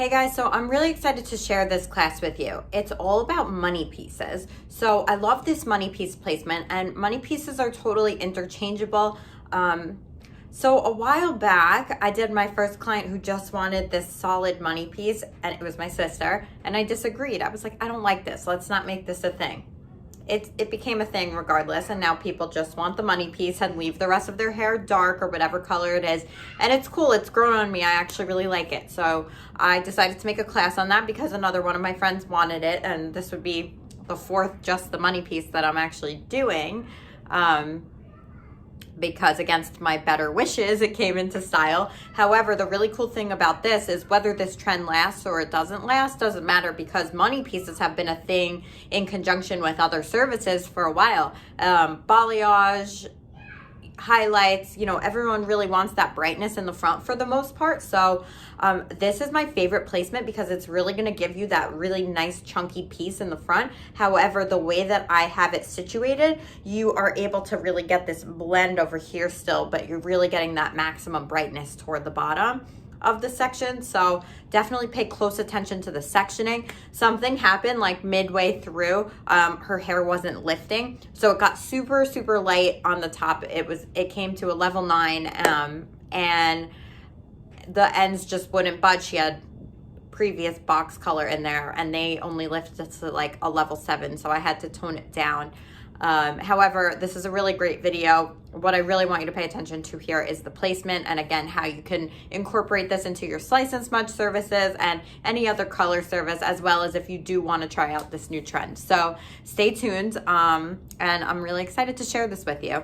Hey guys, so I'm really excited to share this class with you. It's all about money pieces. So I love this money piece placement, and money pieces are totally interchangeable. So a while back, I did my first client who just wanted this solid money piece, and it was my sister, and I disagreed. I was like, I don't like this. Let's not make this a thing. It became a thing regardless, and now people just want the money piece and leave the rest of their hair dark or whatever color it is, and it's cool. It's grown on me. I actually really like it, so I decided to make a class on that because another one of my friends wanted it, and this would be the fourth just the money piece that I'm actually doing, because against my better wishes, it came into style. However, the really cool thing about this is whether this trend lasts or it doesn't last doesn't matter, because money pieces have been a thing in conjunction with other services for a while. Balayage, highlights, everyone really wants that brightness in the front for the most part. So this is my favorite placement because it's really going to give you that really nice chunky piece in the front. However, the way that I have it situated, you are able to really get this blend over here still, but you're really getting that maximum brightness toward the bottom of the section. So definitely pay close attention to the sectioning. Something happened like midway through, her hair wasn't lifting, so it got super light on the top. It came to a level 9, and the ends just wouldn't budge. She had previous box color in there, and they only lifted to like a level 7, so I had to tone it down. However, this is a really great video. What I really want you to pay attention to here is the placement, and again, how you can incorporate this into your slice and smudge services and any other color service, as well as if you do want to try out this new trend. So stay tuned, and I'm really excited to share this with you.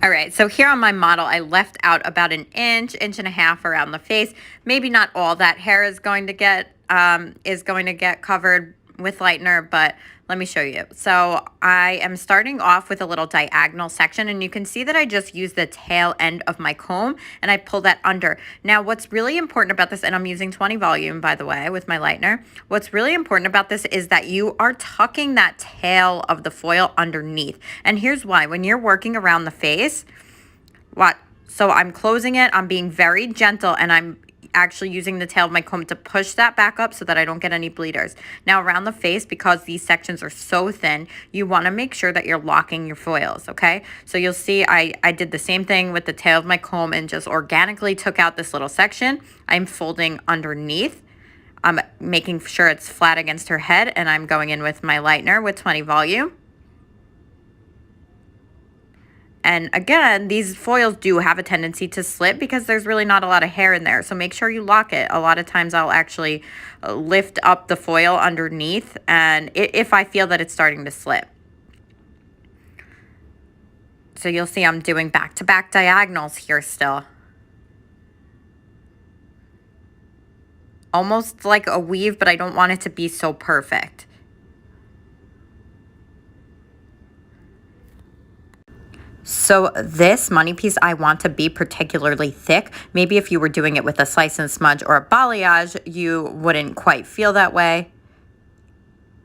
All right, so here on my model, I left out about an inch and a half around the face. Maybe not all that hair is going to get covered with lightener, but let me show you. So I am starting off with a little diagonal section, and you can see that I just used the tail end of my comb and I pull that under. Now, what's really important about this, and I'm using 20 volume, by the way, with my lightener. What's really important about this is that you are tucking that tail of the foil underneath. And here's why. When you're working around the face, so I'm closing it, I'm being very gentle, and I'm actually using the tail of my comb to push that back up so that I don't get any bleeders. Now around the face, because these sections are so thin, you want to make sure that you're locking your foils, okay? So you'll see I did the same thing with the tail of my comb and just organically took out this little section. I'm folding underneath. I'm making sure it's flat against her head, and I'm going in with my lightener with 20 volume. And again, these foils do have a tendency to slip because there's really not a lot of hair in there. So make sure you lock it. A lot of times I'll actually lift up the foil underneath, and if I feel that it's starting to slip. So you'll see I'm doing back-to-back diagonals here still. Almost like a weave, but I don't want it to be so perfect. So this money piece, I want to be particularly thick. Maybe if you were doing it with a slice and smudge or a balayage, you wouldn't quite feel that way.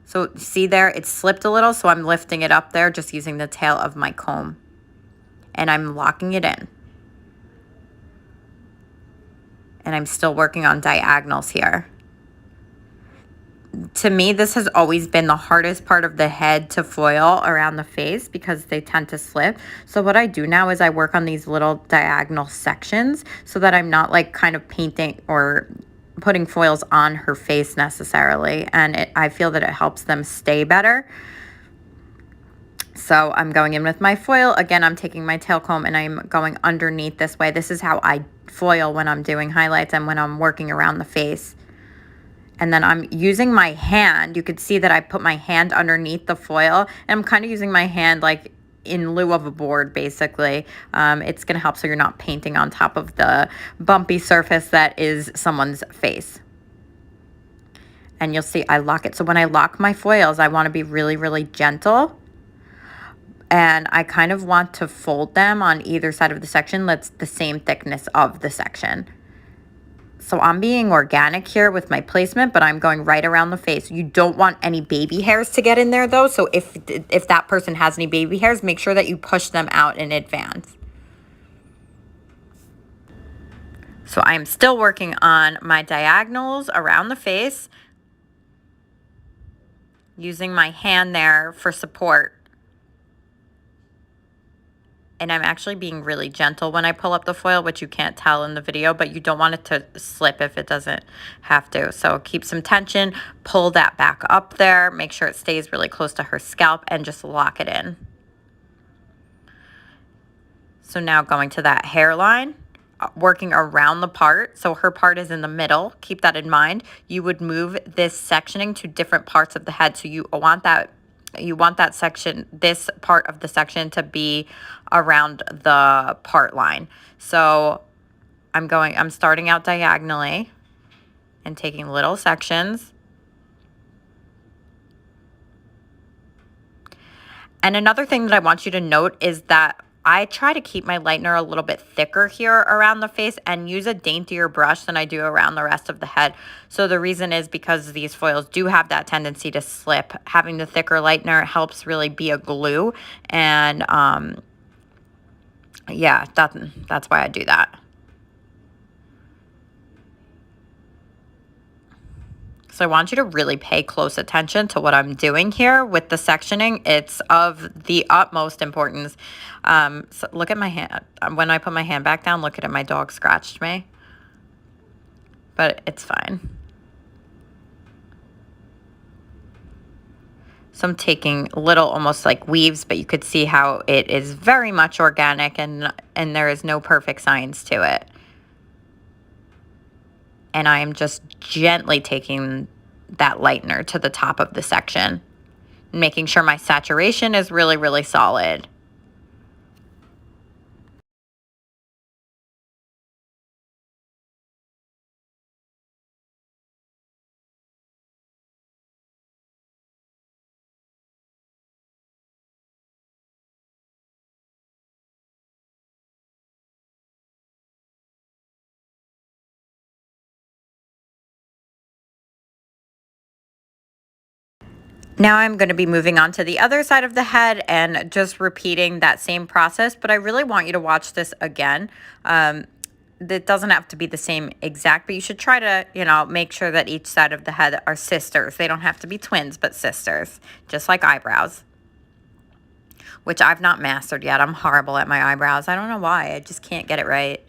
So see there, it slipped a little, so I'm lifting it up there just using the tail of my comb. And I'm locking it in. And I'm still working on diagonals here. To me, this has always been the hardest part of the head to foil around the face because they tend to slip. So what I do now is I work on these little diagonal sections so that I'm not like kind of painting or putting foils on her face necessarily. And I feel that it helps them stay better. So I'm going in with my foil. Again, I'm taking my tail comb and I'm going underneath this way. This is how I foil when I'm doing highlights and when I'm working around the face. And then I'm using my hand. You could see that I put my hand underneath the foil. And I'm kind of using my hand like in lieu of a board, basically. It's going to help so you're not painting on top of the bumpy surface that is someone's face. And you'll see I lock it. So when I lock my foils, I want to be really gentle. And I kind of want to fold them on either side of the section that's the same thickness of the section. So I'm being organic here with my placement, but I'm going right around the face. You don't want any baby hairs to get in there though. So if that person has any baby hairs, make sure that you push them out in advance. So I'm still working on my diagonals around the face, using my hand there for support. And I'm actually being really gentle when I pull up the foil, which you can't tell in the video, but you don't want it to slip if it doesn't have to. So keep some tension, pull that back up there, make sure it stays really close to her scalp, and just lock it in. So now going to that hairline, working around the part. So her part is in the middle. Keep that in mind. You would move this sectioning to different parts of the head. So you want that section, this part of the section, to be around the part line. So I'm starting out diagonally and taking little sections. And another thing that I want you to note is that I try to keep my lightener a little bit thicker here around the face and use a daintier brush than I do around the rest of the head. So the reason is because these foils do have that tendency to slip. Having the thicker lightener helps really be a glue. And yeah, that's why I do that. So I want you to really pay close attention to what I'm doing here with the sectioning. It's of the utmost importance. So look at my hand. When I put my hand back down, look at it. My dog scratched me. But it's fine. So I'm taking little, almost like weaves, but you could see how it is very much organic and there is no perfect science to it. And I am just gently taking that lightener to the top of the section, making sure my saturation is really, really solid. Now I'm going to be moving on to the other side of the head and just repeating that same process, but I really want you to watch this again. It doesn't have to be the same exact, but you should try to, make sure that each side of the head are sisters. They don't have to be twins, but sisters, just like eyebrows, which I've not mastered yet. I'm horrible at my eyebrows. I don't know why. I just can't get it right.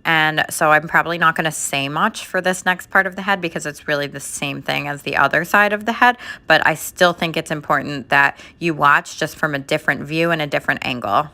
And so I'm probably not going to say much for this next part of the head because it's really the same thing as the other side of the head. But I still think it's important that you watch just from a different view and a different angle.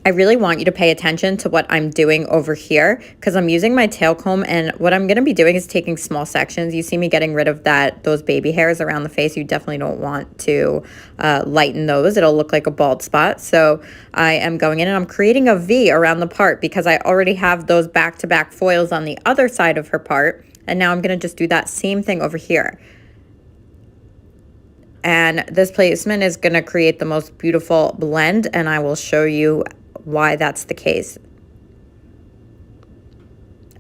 I really want you to pay attention to what I'm doing over here because I'm using my tail comb, and what I'm going to be doing is taking small sections. You see me getting rid of those baby hairs around the face. You definitely don't want to lighten those. It'll look like a bald spot. So I am going in and I'm creating a V around the part because I already have those back-to-back foils on the other side of her part. And now I'm going to just do that same thing over here. And this placement is going to create the most beautiful blend, and I will show you why that's the case.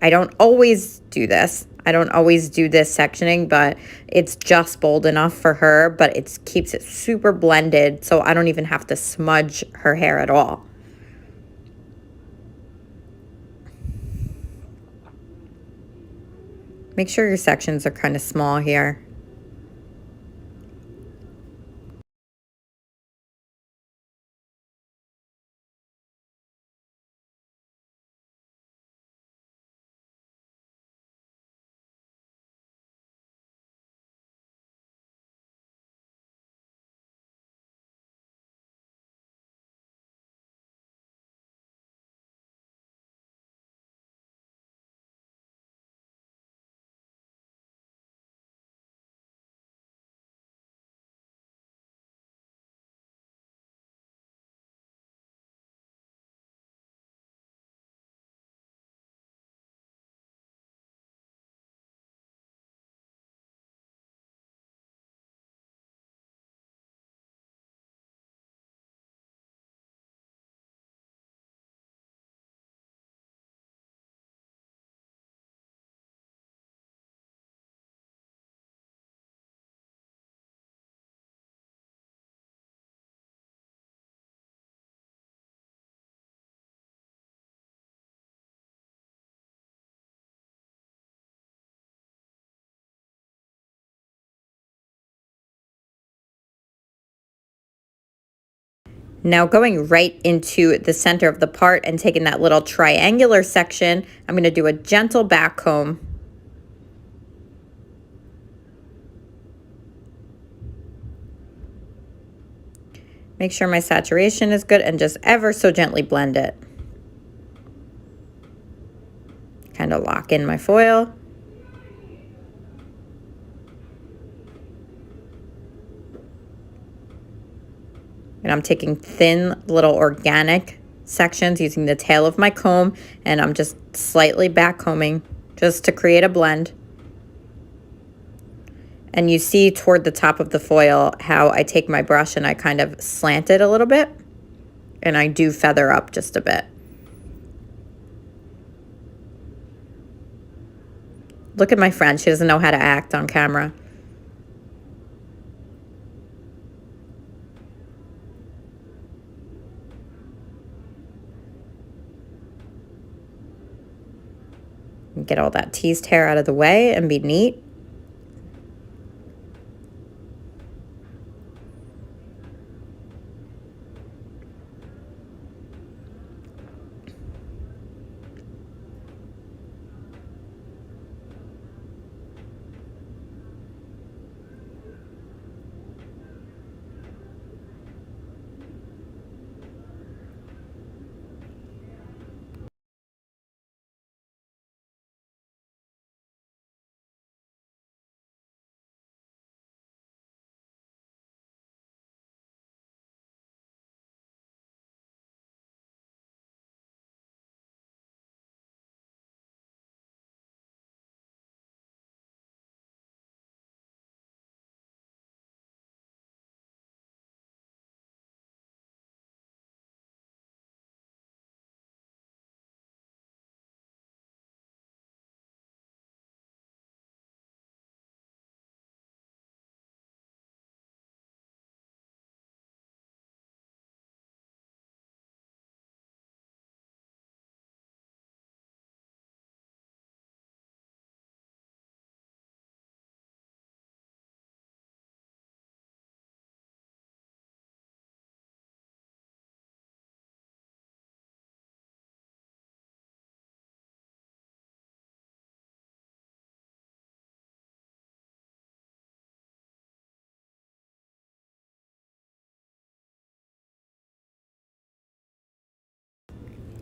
I don't always do this. I don't always do this sectioning, but it's just bold enough for her, but it keeps it super blended, so I don't even have to smudge her hair at all. Make sure your sections are kind of small here. Now going right into the center of the part and taking that little triangular section, I'm going to do a gentle back comb. Make sure my saturation is good and just ever so gently blend it. Kind of lock in my foil. And I'm taking thin little organic sections using the tail of my comb, and I'm just slightly back combing just to create a blend. And you see toward the top of the foil how I take my brush and I kind of slant it a little bit, and I do feather up just a bit. Look at my friend, she doesn't know how to act on camera. Get all that teased hair out of the way and be neat.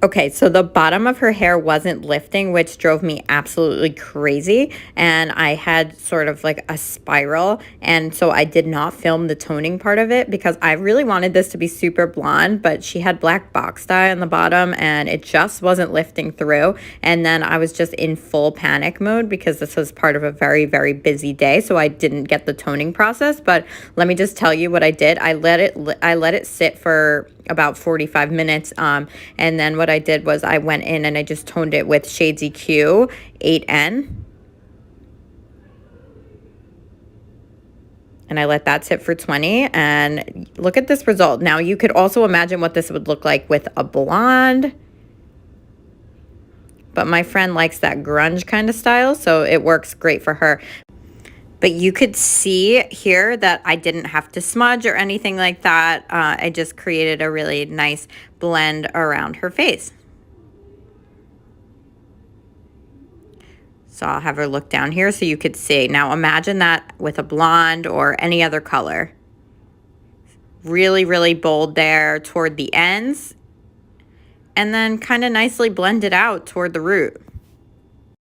Okay, so the bottom of her hair wasn't lifting, which drove me absolutely crazy. And I had sort of like a spiral. And so I did not film the toning part of it because I really wanted this to be super blonde, but she had black box dye on the bottom and it just wasn't lifting through. And then I was just in full panic mode because this was part of a very, very busy day. So I didn't get the toning process. But let me just tell you what I did. I let it sit for about 45 minutes. And then what I did was I went in and I just toned it with Shades EQ 8N. And I let that sit for 20. And look at this result. Now you could also imagine what this would look like with a blonde. But my friend likes that grunge kind of style, so it works great for her. But you could see here that I didn't have to smudge or anything like that. I just created a really nice blend around her face. So I'll have her look down here so you could see. Now imagine that with a blonde or any other color. Really, really bold there toward the ends. And then kind of nicely blend it out toward the root.